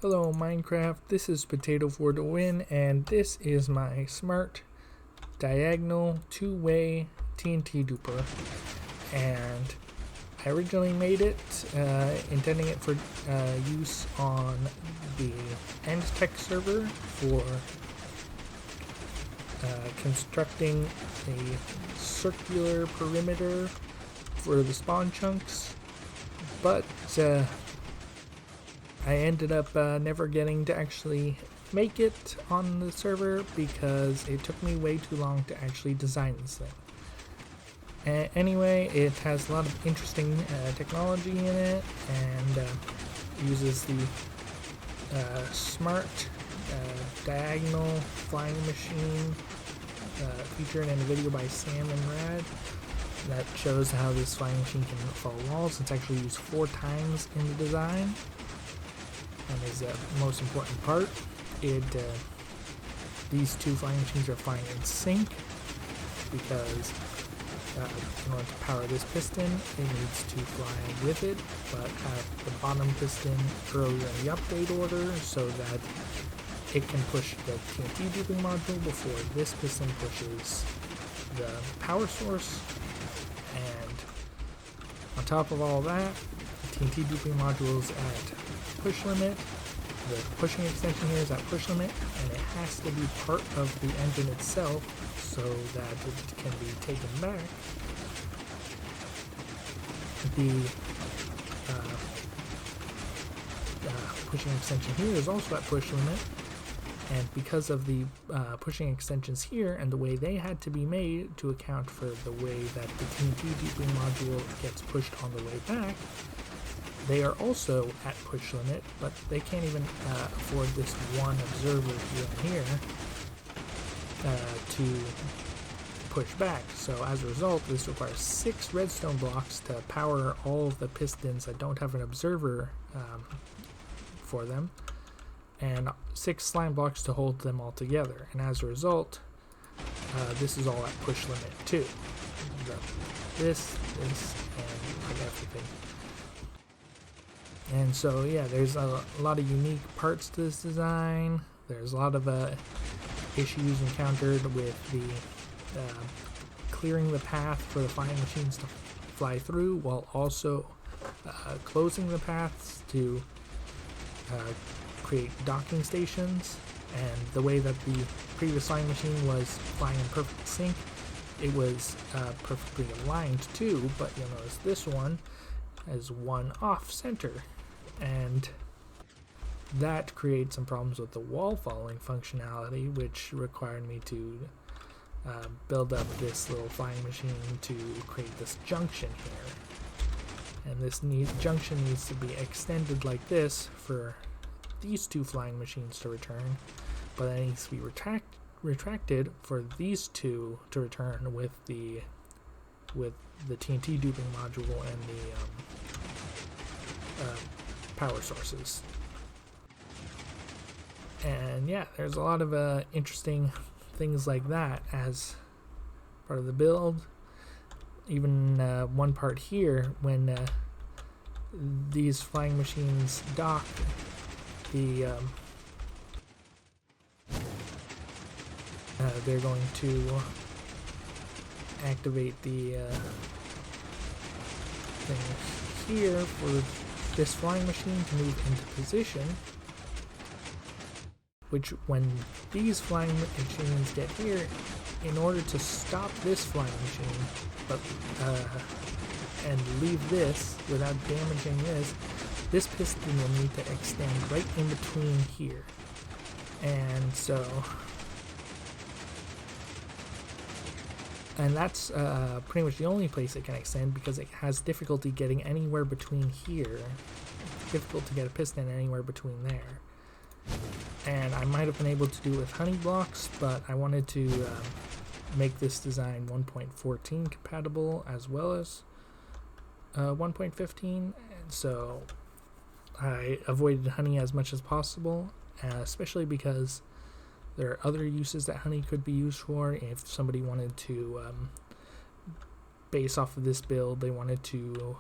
Hello Minecraft, this is Potato for the win, and this is my smart diagonal two-way TNT Duper. And I originally made it intending it for use on the End Tech server for constructing a circular perimeter for the spawn chunks, but I ended up never getting to actually make it on the server because it took me way too long to actually design this thing. Anyway, it has a lot of interesting technology in it, and uses the smart diagonal flying machine featured in a video by Sam and Rad that shows how this flying machine can fall walls. It's actually used 4 times in the design, and is the most important part. These two flying machines are flying in sync because in order to power this piston, it needs to fly with it, but have the bottom piston earlier in the update order so that it can push the TNT duping module before this piston pushes the power source. And on top of all that, the TNT duping module is at push limit. The pushing extension here is at push limit, and it has to be part of the engine itself so that it can be taken back. The pushing extension here is also at push limit, and because of the pushing extensions here and the way they had to be made to account for the way that the TNT duping module gets pushed on the way back, they are also at push limit, but they can't even afford this one observer here to push back. So as a result, this requires 6 redstone blocks to power all of the pistons that don't have an observer for them, and 6 slime blocks to hold them all together. And as a result, this is all at push limit too. This, and like everything. And so yeah, there's a lot of unique parts to this design. There's a lot of issues encountered with the clearing the path for the flying machines to fly through, while also closing the paths to create docking stations. And the way that the previous flying machine was flying in perfect sync, it was perfectly aligned too, but you'll notice this one is one off center, and that created some problems with the wall following functionality, which required me to build up this little flying machine to create this junction here. And this junction needs to be extended like this for these 2 flying machines to return, but it needs to be retracted for these 2 to return with the TNT duping module and the power sources. And yeah, there's a lot of interesting things like that as part of the build. Even one part here, when these flying machines dock, they're going to activate the thing here for this flying machine to move into position, which when these flying machines get here, in order to stop this flying machine but and leave this without damaging this piston will need to extend right in between here. And so that's pretty much the only place it can extend, because it has difficulty getting anywhere between here. Difficult to get a piston anywhere between there. And I might have been able to do it with honey blocks, but I wanted to make this design 1.14 compatible as well as 1.15, and so I avoided honey as much as possible, especially because there are other uses that honey could be used for. If somebody wanted to base off of this build, they wanted to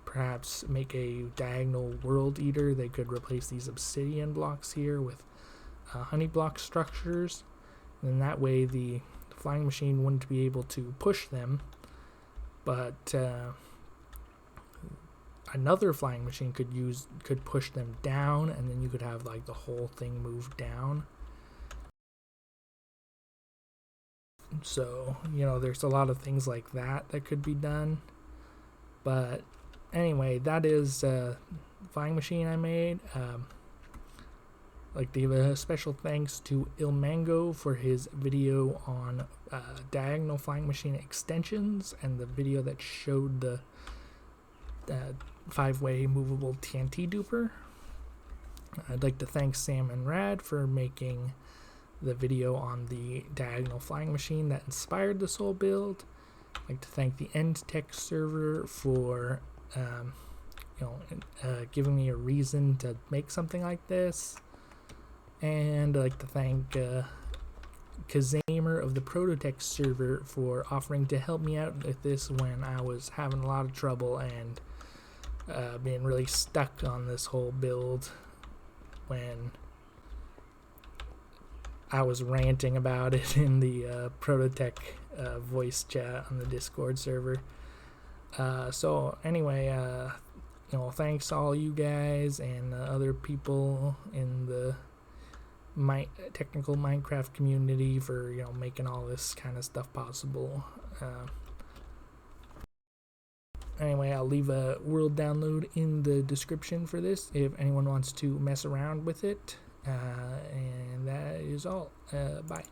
perhaps make a diagonal world eater. They could replace these obsidian blocks here with honey block structures, and that way the flying machine wouldn't be able to push them, but another flying machine could push them down, and then you could have like the whole thing move down. So, you know, there's a lot of things like that that could be done. But anyway, that is a flying machine I made. Like to give a special thanks to Ilmango for his video on diagonal flying machine extensions, and the video that showed the 5-way movable TNT Duper. I'd like to thank Sam and Rad for making the video on the diagonal flying machine that inspired this whole build. I'd like to thank the End Tech server for giving me a reason to make something like this. And I'd like to thank Kazamer of the Prototech server for offering to help me out with this when I was having a lot of trouble and being really stuck on this whole build when I was ranting about it in the Prototech voice chat on the Discord server. So anyway, thanks all you guys and other people in the technical Minecraft community for making all this kind of stuff possible. Anyway, I'll leave a world download in the description for this if anyone wants to mess around with it. And that is all. Bye.